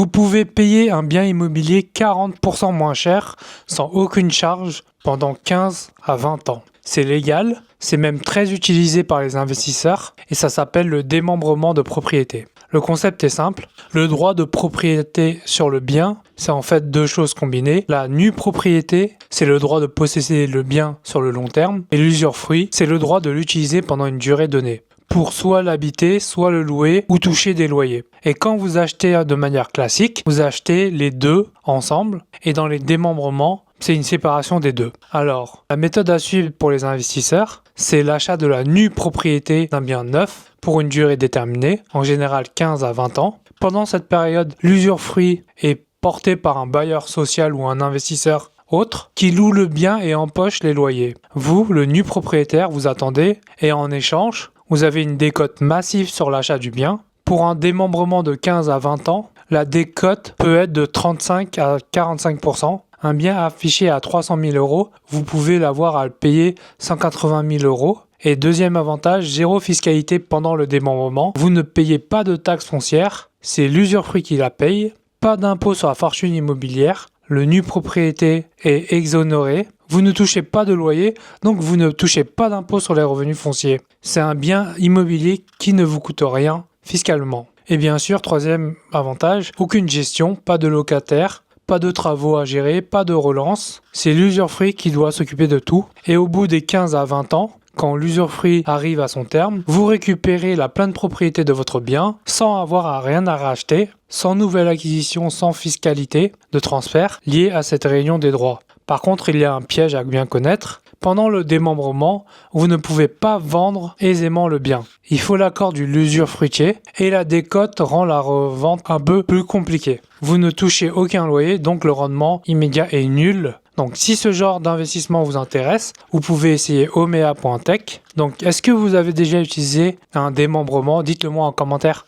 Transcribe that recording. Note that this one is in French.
Vous pouvez payer un bien immobilier 40% moins cher sans aucune charge pendant 15 à 20 ans. C'est légal, c'est même très utilisé par les investisseurs et ça s'appelle le démembrement de propriété. Le concept est simple, le droit de propriété sur le bien, c'est en fait deux choses combinées. La nue propriété, c'est le droit de posséder le bien sur le long terme et l'usufruit, c'est le droit de l'utiliser pendant une durée donnée, pour soit l'habiter, soit le louer ou toucher des loyers. Et quand vous achetez de manière classique, vous achetez les deux ensemble et dans les démembrements, c'est une séparation des deux. Alors, la méthode à suivre pour les investisseurs, c'est l'achat de la nue propriété d'un bien neuf pour une durée déterminée, en général 15 à 20 ans. Pendant cette période, l'usufruit est porté par un bailleur social ou un investisseur autre qui loue le bien et empoche les loyers. Vous, le nu propriétaire, vous attendez et en échange, vous avez une décote massive sur l'achat du bien. Pour un démembrement de 15 à 20 ans, la décote peut être de 35 à 45%. Un bien affiché à 300 000 euros, vous pouvez l'avoir à le payer 180 000 euros. Et deuxième avantage, zéro fiscalité pendant le démembrement. Vous ne payez pas de taxes foncières, c'est l'usufruit qui la paye. Pas d'impôt sur la fortune immobilière. Le nu propriété est exonéré. Vous ne touchez pas de loyer, donc vous ne touchez pas d'impôt sur les revenus fonciers. C'est un bien immobilier qui ne vous coûte rien fiscalement. Et bien sûr, troisième avantage, aucune gestion, pas de locataire. Pas de travaux à gérer, pas de relance. C'est l'usufruit qui doit s'occuper de tout. Et au bout des 15 à 20 ans, quand l'usufruit arrive à son terme, vous récupérez la pleine propriété de votre bien sans avoir à rien à racheter, sans nouvelle acquisition, sans fiscalité de transfert liée à cette réunion des droits. Par contre, il y a un piège à bien connaître. Pendant le démembrement, vous ne pouvez pas vendre aisément le bien. Il faut l'accord du l'usufruitier et la décote rend la revente un peu plus compliquée. Vous ne touchez aucun loyer, donc le rendement immédiat est nul. Donc si ce genre d'investissement vous intéresse, vous pouvez essayer omea.tech. Donc est-ce que vous avez déjà utilisé un démembrement? Dites-le moi en commentaire.